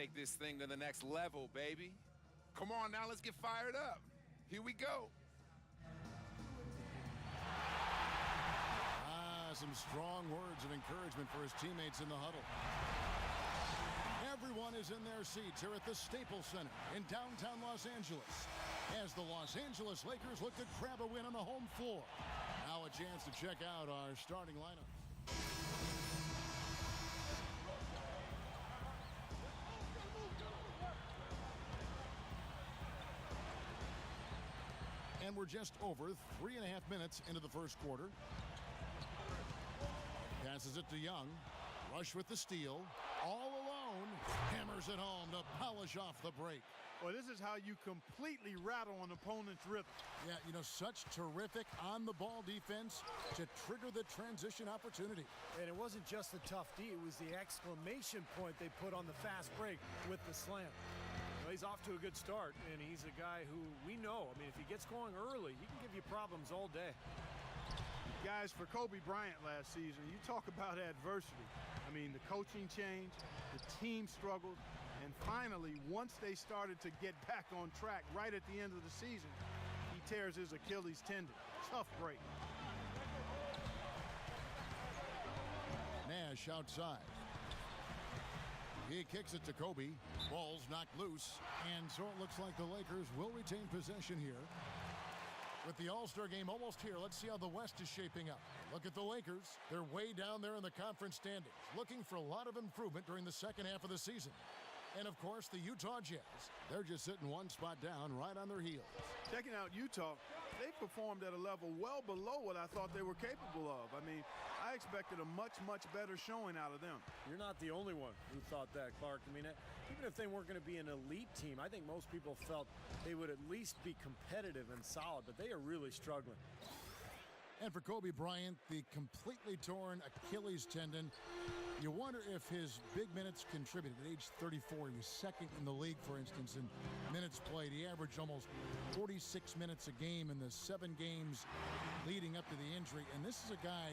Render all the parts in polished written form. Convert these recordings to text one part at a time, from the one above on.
take this thing to the next level, baby. Come on now, let's get fired up. Here we go. Some strong words of encouragement for his teammates in the huddle. Everyone is in their seats here at the Staples Center in downtown Los Angeles as the Los Angeles Lakers look to grab a win on the home floor. Now a chance to check out our starting lineup. And we're just over 3.5 minutes into the first quarter. Passes it to Young. Rush with the steal. All alone. Hammers it home to polish off the break. Well, this is how you completely rattle an opponent's rhythm. Yeah, you know, such terrific on-the-ball defense to trigger the transition opportunity. And it wasn't just the tough D. It was the exclamation point they put on the fast break with the slam. Well, he's off to a good start, and he's a guy who we know. I mean, if he gets going early, he can give you problems all day. Guys, for Kobe Bryant last season, you talk about adversity. I mean, the coaching changed, the team struggled, and finally, once they started to get back on track right at the end of the season, he tears his Achilles tendon. Tough break. Nash outside. He kicks it to Kobe. Ball's knocked loose, and so it looks like the Lakers will retain possession here. With the All-Star game almost here, let's see how the West is shaping up. Look at the Lakers. They're way down there in the conference standings, looking for a lot of improvement during the second half of the season. And, of course, the Utah Jazz. They're just sitting one spot down right on their heels. Checking out Utah, they performed at a level well below what I thought they were capable of. I mean, I expected a much, much better showing out of them. You're not the only one who thought that, Clark. I mean, even if they weren't going to be an elite team, I think most people felt they would at least be competitive and solid, but they are really struggling. And for Kobe Bryant, the completely torn Achilles tendon. You wonder if his big minutes contributed. At age 34, he was second in the league, for instance, in minutes played. He averaged almost 46 minutes a game in the 7 games leading up to the injury. And this is a guy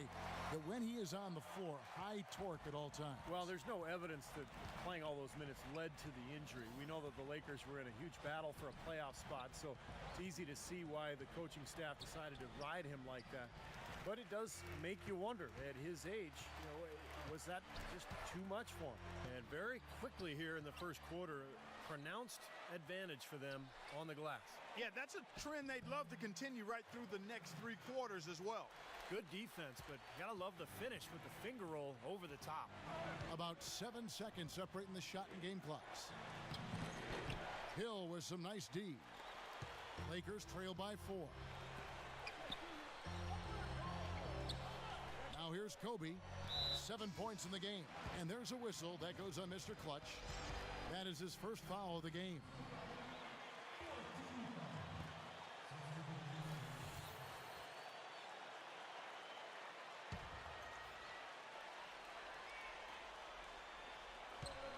that when he is on the floor, high torque at all times. Well, there's no evidence that playing all those minutes led to the injury. We know that the Lakers were in a huge battle for a playoff spot, so it's easy to see why the coaching staff decided to ride him like that. But it does make you wonder, at his age, you know, was that just too much for him? And very quickly here in the first quarter, pronounced advantage for them on the glass. Yeah, that's a trend they'd love to continue right through the next 3 quarters as well. Good defense, but you gotta love the finish with the finger roll over the top. About 7 seconds separating the shot and game clocks. Hill with some nice D. Lakers trail by 4. Now here's Kobe. 7 points in the game. And there's a whistle. That goes on Mr. Clutch. That is his first foul of the game.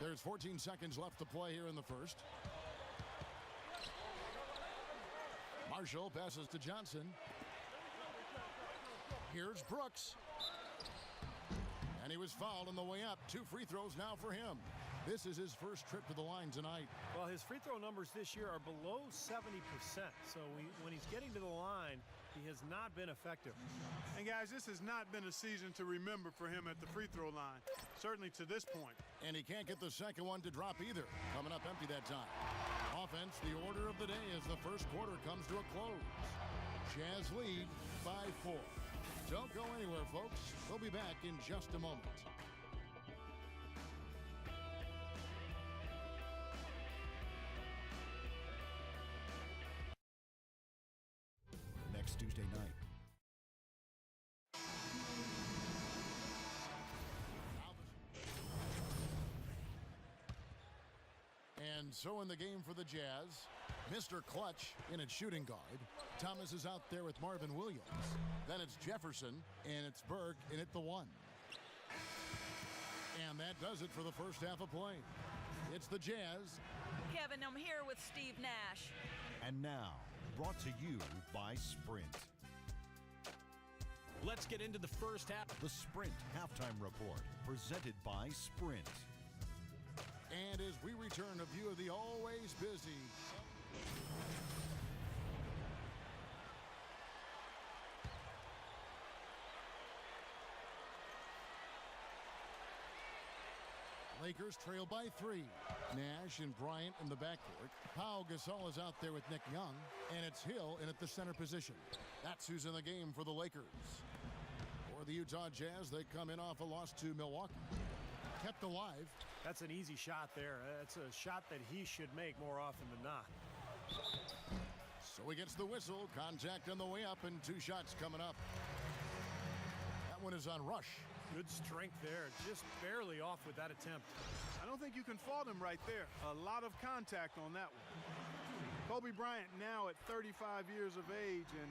There's 14 seconds left to play here in the first. Marshall passes to Johnson. Here's Brooks. And he was fouled on the way up. 2 free throws now for him. This is his first trip to the line tonight. Well, his free throw numbers this year are below 70%. So when he's getting to the line, he has not been effective. And guys, this has not been a season to remember for him at the free throw line, certainly to this point. And he can't get the second one to drop either. Coming up empty that time. Offense, the order of the day as the first quarter comes to a close. Jazz lead by 4. Don't go anywhere, folks. We'll be back in just a moment. Next Tuesday night. And so in the game for the Jazz, Mr. Clutch in at shooting guard. Thomas is out there with Marvin Williams. Then it's Jefferson, and it's Berg in at the 1. And that does it for the first half of play. It's the Jazz. Kevin, I'm here with Steve Nash. And now, brought to you by Sprint. Let's get into the first half. The Sprint Halftime Report, presented by Sprint. And as we return, a view of the always busy Lakers trail by 3. Nash and Bryant in the backcourt. Pau Gasol is out there with Nick Young. And it's Hill in at the center position. That's who's in the game for the Lakers. For the Utah Jazz, they come in off a loss to Milwaukee. Kept alive. That's an easy shot there. That's a shot that he should make more often than not. So he gets the whistle. Contact on the way up and 2 shots coming up. That one is on Rush. Good strength there. Just barely off with that attempt. I don't think you can fault him right there. A lot of contact on that one. Kobe Bryant now at 35 years of age, and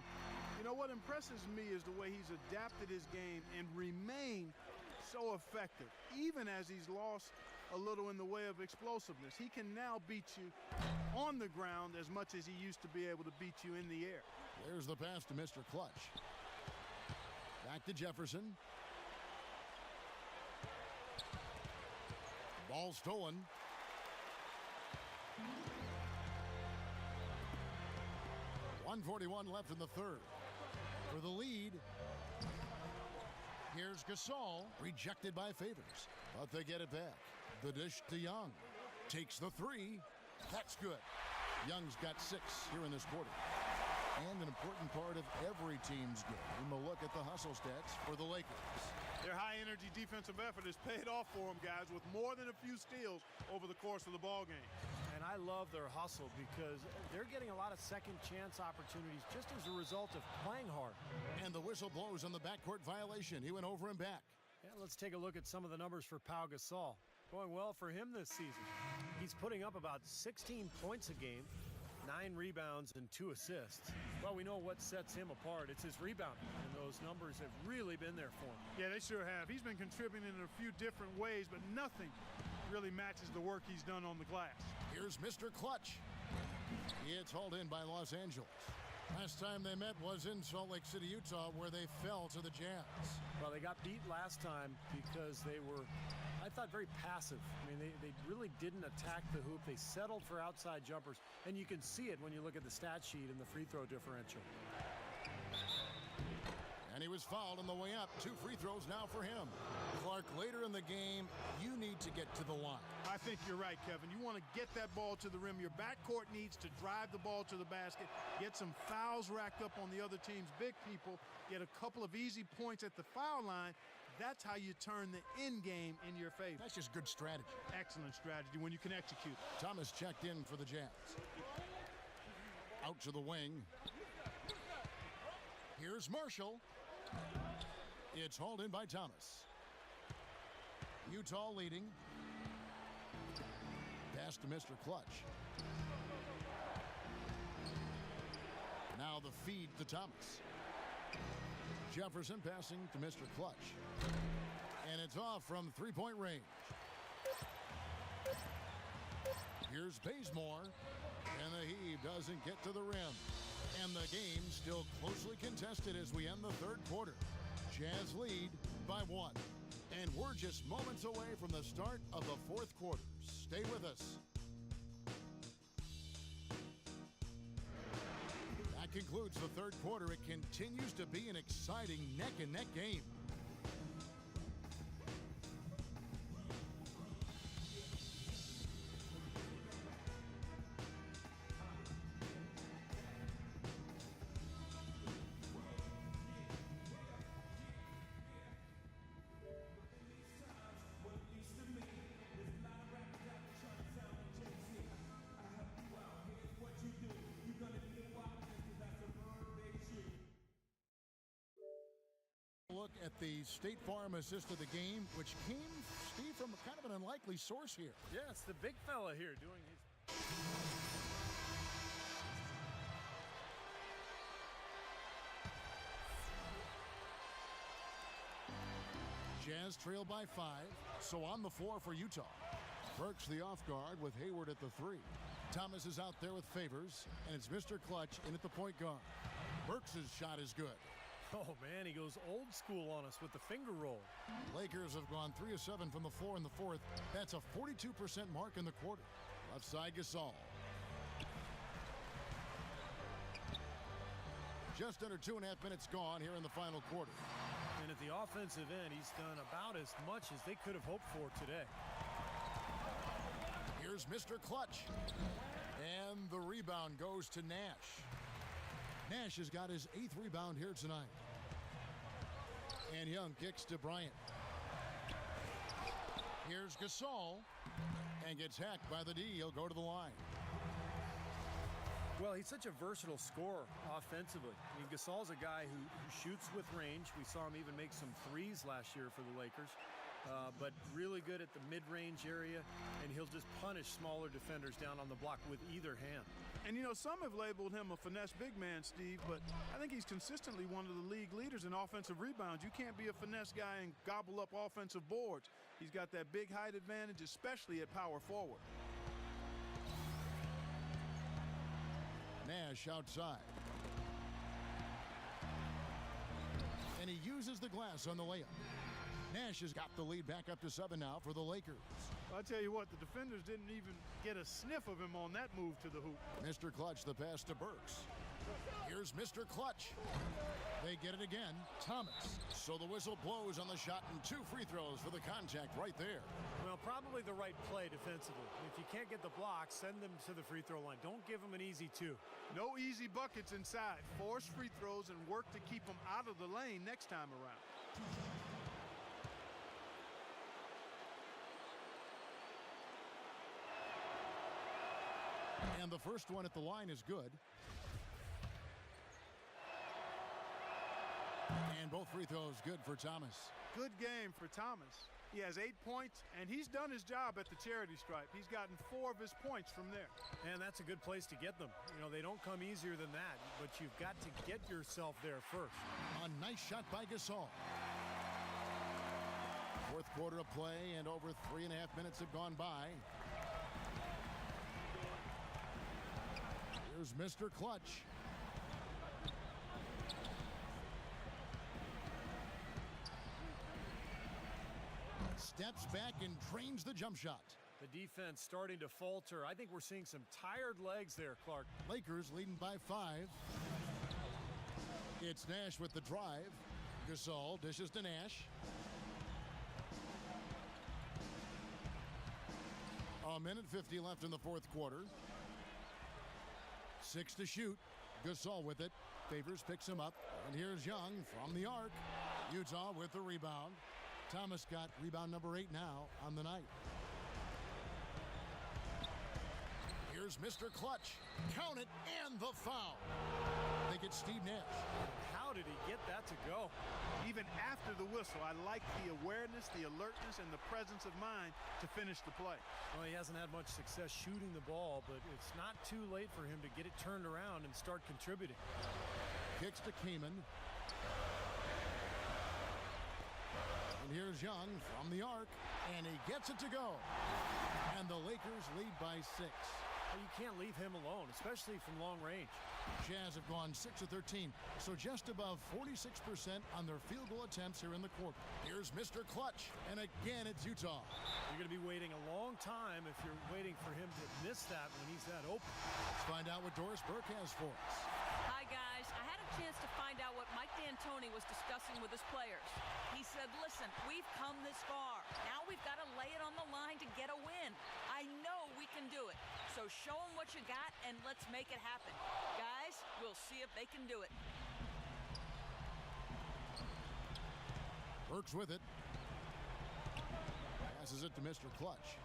you know what impresses me is the way he's adapted his game and remained so effective. Even as he's lost a little in the way of explosiveness, he can now beat you on the ground as much as he used to be able to beat you in the air. There's the pass to Mr. Clutch. Back to Jefferson. Ball stolen. .141 left in the third. For the lead, here's Gasol, rejected by Favors, but they get it back. The dish to Young. Takes the 3. That's good. Young's got 6 here in this quarter. And an important part of every team's game, a look at the hustle stats for the Lakers. Their high-energy defensive effort has paid off for them, guys, with more than a few steals over the course of the ball game. And I love their hustle because they're getting a lot of second chance opportunities just as a result of playing hard. And the whistle blows on the backcourt violation. He went over and back. Yeah, let's take a look at some of the numbers for Pau Gasol. Going well for him this season. He's putting up about 16 points a game, 9 rebounds and 2 assists. Well, we know what sets him apart. It's his rebounding, and those numbers have really been there for him. Yeah, they sure have. He's been contributing in a few different ways, but nothing really matches the work he's done on the glass. Here's Mr. Clutch. It's hauled in by Los Angeles. Last time they met was in Salt Lake City, Utah, where they fell to the Jazz. Well, they got beat last time because they were, I thought, very passive. I mean, they really didn't attack the hoop. They settled for outside jumpers, and you can see it when you look at the stat sheet and the free throw differential. And he was fouled on the way up. 2 free throws now for him. Clark, later in the game, you need to get to the line. I think you're right, Kevin. You want to get that ball to the rim. Your backcourt needs to drive the ball to the basket, get some fouls racked up on the other team's big people, get a couple of easy points at the foul line. That's how you turn the end game in your favor. That's just good strategy. Excellent strategy when you can execute. Thomas checked in for the Jazz. Out to the wing. Here's Marshall. It's hauled in by Thomas. Utah leading. Pass to Mr. Clutch. Now the feed to Thomas. Jefferson passing to Mr. Clutch. And it's off from 3-point range. Here's Bazemore. And the heave doesn't get to the rim. And the game still closely contested as we end the third quarter. Jazz lead by 1. And we're just moments away from the start of the fourth quarter. Stay with us. That concludes the third quarter. It continues to be an exciting neck-and-neck game. Look at the State Farm assist of the game, which came, Steve, from kind of an unlikely source here. Yes, the big fella here doing his... Jazz trail by 5, so on the floor for Utah. Burks the off guard with Hayward at the 3. Thomas is out there with Favors, and it's Mr. Clutch in at the point guard. Burks' shot is good. Oh, man, he goes old school on us with the finger roll. Lakers have gone 3 of 7 from the floor in the fourth. That's a 42% mark in the quarter. Left side, Gasol. Just under 2.5 minutes gone here in the final quarter. And at the offensive end, he's done about as much as they could have hoped for today. Here's Mr. Clutch. And the rebound goes to Nash. Nash has got his 8th rebound here tonight. And Young kicks to Bryant. Here's Gasol. And gets hacked by the D. He'll go to the line. Well, he's such a versatile scorer offensively. I mean, Gasol's a guy who shoots with range. We saw him even make some threes last year for the Lakers. But really good at the mid-range area, and he'll just punish smaller defenders down on the block with either hand. And, you know, some have labeled him a finesse big man, Steve, but I think he's consistently one of the league leaders in offensive rebounds. You can't be a finesse guy and gobble up offensive boards. He's got that big height advantage, especially at power forward. Nash outside. And he uses the glass on the layup. Nash has got the lead back up to 7 now for the Lakers. I'll tell you what, the defenders didn't even get a sniff of him on that move to the hoop. Mr. Clutch, the pass to Burks. Here's Mr. Clutch. They get it again. Thomas. So the whistle blows on the shot and 2 free throws for the contact right there. Well, probably the right play defensively. If you can't get the block, send them to the free throw line. Don't give them an easy 2. No easy buckets inside. Force free throws and work to keep them out of the lane next time around. And the first one at the line is good. And both free throws good for Thomas. Good game for Thomas. He has 8 points, and he's done his job at the charity stripe. He's gotten 4 of his points from there. And that's a good place to get them. You know, they don't come easier than that, but you've got to get yourself there first. A nice shot by Gasol. Fourth quarter of play, and over 3.5 minutes have gone by. Here's Mr. Clutch. Steps back and drains the jump shot. The defense starting to falter. I think we're seeing some tired legs there, Clark. Lakers leading by 5. It's Nash with the drive. Gasol dishes to Nash. A minute 50 left in the fourth quarter. 6 to shoot. Gasol with it. Favors picks him up. And here's Young from the arc. Utah with the rebound. Thomas got rebound number 8 now on the night. Here's Mr. Clutch. Count it, and the foul. They get Steve Nash. How did he get that to go? Even after the whistle, I like the awareness, the alertness, and the presence of mind to finish the play. Well, he hasn't had much success shooting the ball, but it's not too late for him to get it turned around and start contributing. Kicks to Kaman. And here's Young from the arc, and he gets it to go. And the Lakers lead by 6. Well, you can't leave him alone, especially from long range. Jazz have gone 6 of 13, so just above 46% on their field goal attempts here in the quarter. Here's Mr. Clutch, and again it's Utah. You're going to be waiting a long time if you're waiting for him to miss that when he's that open. Let's find out what Doris Burke has for us. Hi, guys. I had a chance to find out what Mike D'Antoni was discussing with his players. He said, listen, we've come this far. Now we've got to lay it on the line to get a win. I know we can do it. So show them what you got, and let's make it happen. Guys, we'll see if they can do it. Burke's with it. Passes it to Mr. Clutch.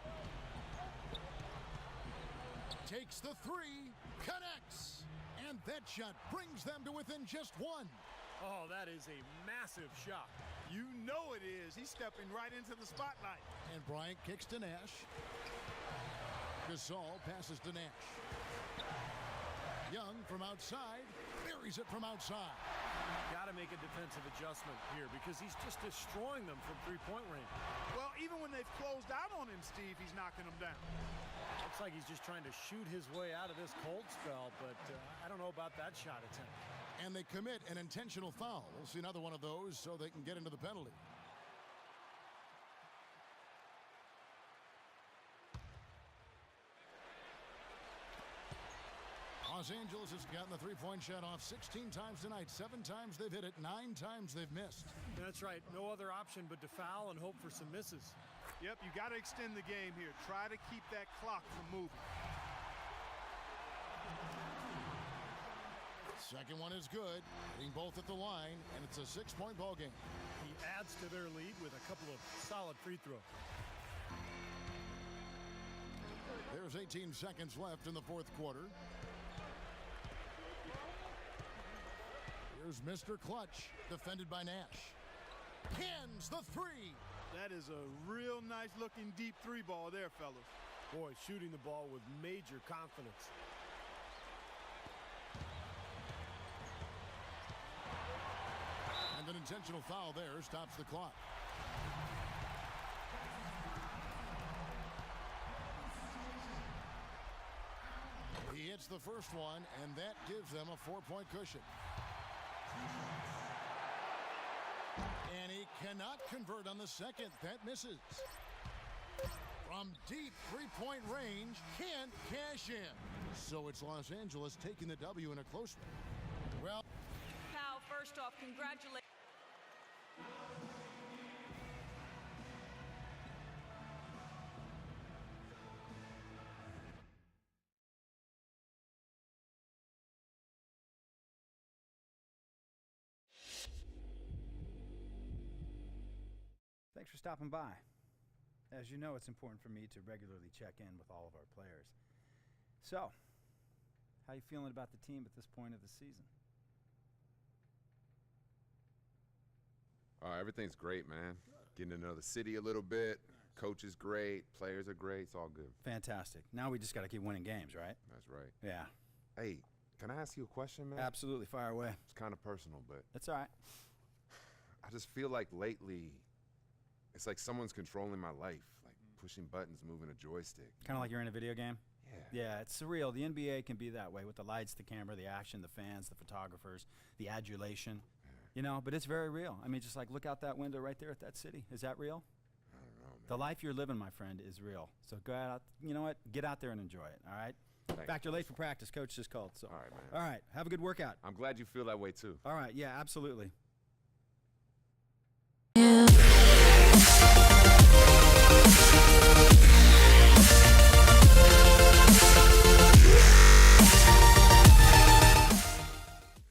Takes the 3, connects, and that shot brings them to within just 1. Oh, that is a massive shot. You know it is. He's stepping right into the spotlight. And Bryant kicks to Nash. Gasol passes to Nash. Young from outside, buries it from outside. Got to make a defensive adjustment here because he's just destroying them from three-point range. Well, even when they've closed out on him, Steve, he's knocking them down. Looks like he's just trying to shoot his way out of this cold spell, but I don't know about that shot attempt. And they commit an intentional foul. We'll see another one of those so they can get into the penalty. Los Angeles has gotten the three-point shot off 16 times tonight. 7 times they've hit it, 9 times they've missed. That's right. No other option but to foul and hope for some misses. Yep, you got to extend the game here. Try to keep that clock from moving. Second one is good, hitting both at the line, and it's a 6-point ball game. He adds to their lead with a couple of solid free throws. There's 18 seconds left in the fourth quarter. Here's Mr. Clutch, defended by Nash. Cans the three. That is a real nice-looking deep three ball there, fellas. Boy, shooting the ball with major confidence. And an intentional foul there stops the clock. He hits the first one, and that gives them a 4-point cushion. And he cannot convert on the second. That misses. From deep three-point range, can't cash in. So it's Los Angeles taking the W in a close one. Well, Pal, first off, congratulations. Thanks for stopping by. As you know, it's important for me to regularly check in with all of our players. So, how you feeling about the team at this point of the season? Everything's great, man. Getting to know the city a little bit. Coach is great. Players are great. It's all good. Fantastic. Now we just got to keep winning games, right? That's right. Yeah. Hey, can I ask you a question, man? Absolutely. Fire away. It's kind of personal, but That's all right. I just feel like lately it's like someone's controlling my life, like pushing buttons, moving a joystick. Kind of like you're in a video game? Yeah. Yeah, it's surreal. The NBA can be that way with the lights, the camera, the action, the fans, the photographers, the adulation. You know, but it's very real. I mean, just like look out that window right there at that city. Is that real? I don't know, man. The life you're living, my friend, is real. So go out, you know what? Get out there and enjoy it, all right? In fact, you're late for practice. Coach just called. So. All right, man. All right, have a good workout. I'm glad you feel that way, too. All right, yeah, absolutely.